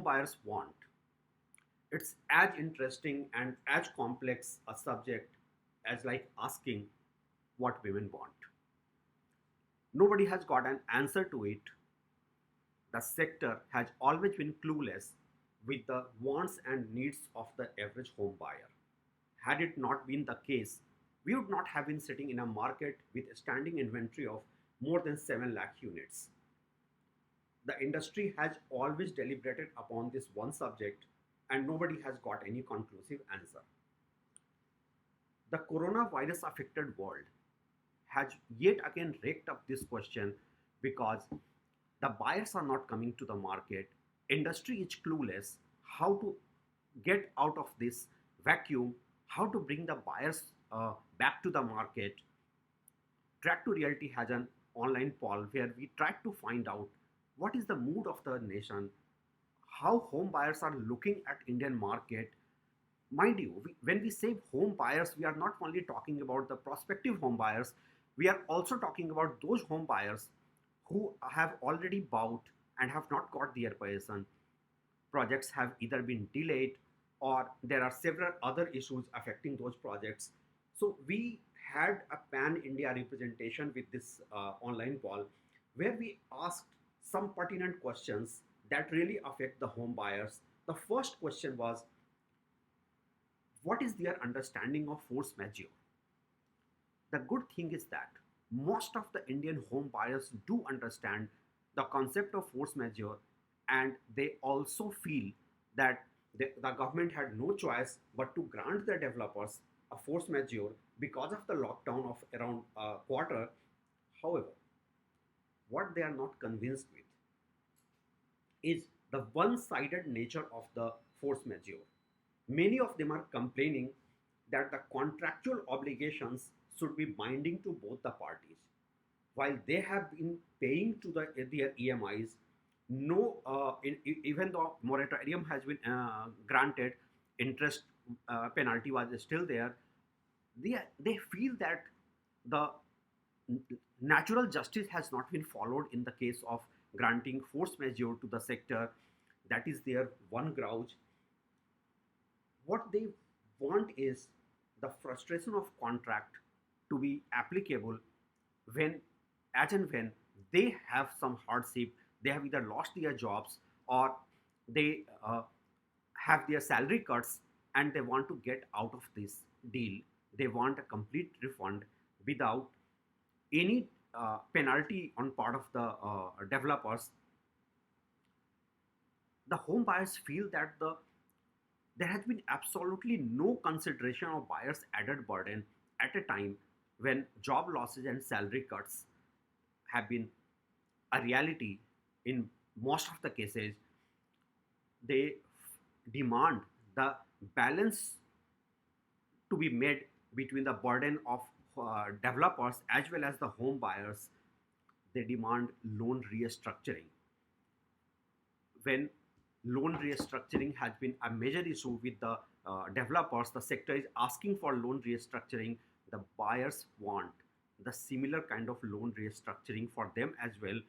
buyers want. It's as interesting and as complex a subject as like asking what women want. Nobody has got an answer to it. The sector has always been clueless with the wants and needs of the average home buyer. Had it not been the case, we would not have been sitting in a market with a standing inventory of more than 7 lakh units. The industry has always deliberated upon this one subject and nobody has got any conclusive answer. The coronavirus affected world has yet again raked up this question because the buyers are not coming to the market. Industry is clueless how to get out of this vacuum, how to bring the buyers back to the market. Track to Reality has an online poll where we try to find out what is the mood of the nation, how home buyers are looking at Indian market. Mind you, when we say home buyers, we are not only talking about the prospective home buyers, we are also talking about those home buyers who have already bought and have not got their possession. Projects have either been delayed or there are several other issues affecting those projects. So we had a pan India representation with this online poll where we asked some pertinent questions that really affect the home buyers. The first question was, what is their understanding of force majeure? The good thing is that most of the Indian home buyers do understand the concept of force majeure, and they also feel that the government had no choice but to grant the developers a force majeure because of the lockdown of around a quarter. However, what they are not convinced with is the one-sided nature of the force majeure. Many of them are complaining that the contractual obligations should be binding to both the parties. While they have been paying to their EMIs, no, even though moratorium has been granted, interest penalty was still there. They feel that the natural justice has not been followed in the case of granting force majeure to the sector. That is their one grouch. What they want is the frustration of contract to be applicable when, as and when they have some hardship, they have either lost their jobs or they have their salary cuts and they want to get out of this deal. They want a complete refund without any penalty on part of the developers. The home buyers feel that there has been absolutely no consideration of buyers' added burden at a time when job losses and salary cuts have been a reality in most of the cases. They demand the balance to be made between the burden of developers as well as the home buyers. They demand loan restructuring. When loan restructuring has been a major issue with the developers, the sector is asking for loan restructuring. The buyers want the similar kind of loan restructuring for them as well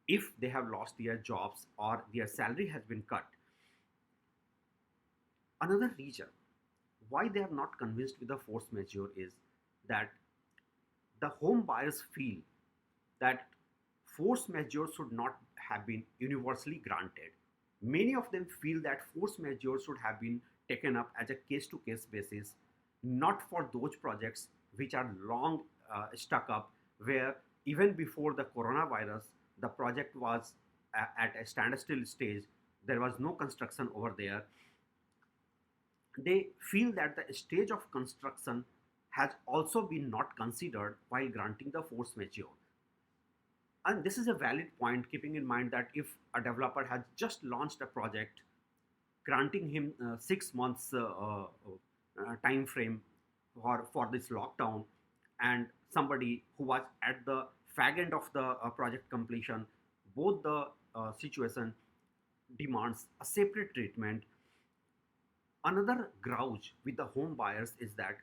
if they have lost their jobs or their salary has been cut. Another reason why they are not convinced with the force majeure is that the home buyers feel that force majeure should not have been universally granted. Many of them feel that force majeure should have been taken up as a case to case basis, not for those projects which are long stuck up, where even before the coronavirus, the project was at a standstill stage, there was no construction over there. They feel that the stage of construction has also been not considered while granting the force majeure. And this is a valid point, keeping in mind that if a developer has just launched a project, granting him 6 months time frame for this lockdown, and somebody who was at the fag end of the project completion, both the situation demands a separate treatment. Another grouch with the home buyers is that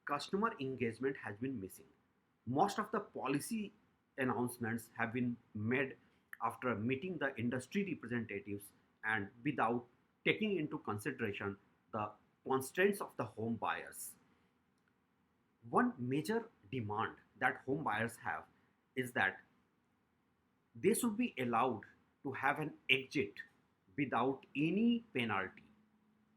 customer engagement has been missing. Most of the policy announcements have been made after meeting the industry representatives, and without taking into consideration the constraints of the home buyers. One major demand that home buyers have is that they should be allowed to have an exit without any penalty.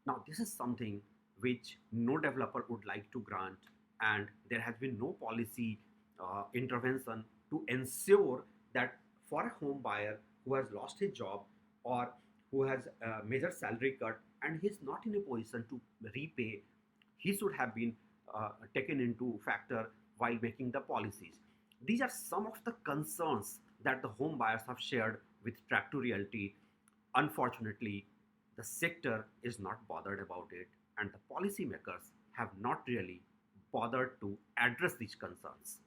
Now, this is something which no developer would like to grant, and there has been no policy intervention to ensure that for a home buyer who has lost his job or who has a major salary cut and he's not in a position to repay, he should have been taken into factor while making the policies. These are some of the concerns that the home buyers have shared with Track to Realty. Unfortunately, the sector is not bothered about it, and the policymakers have not really bothered to address these concerns.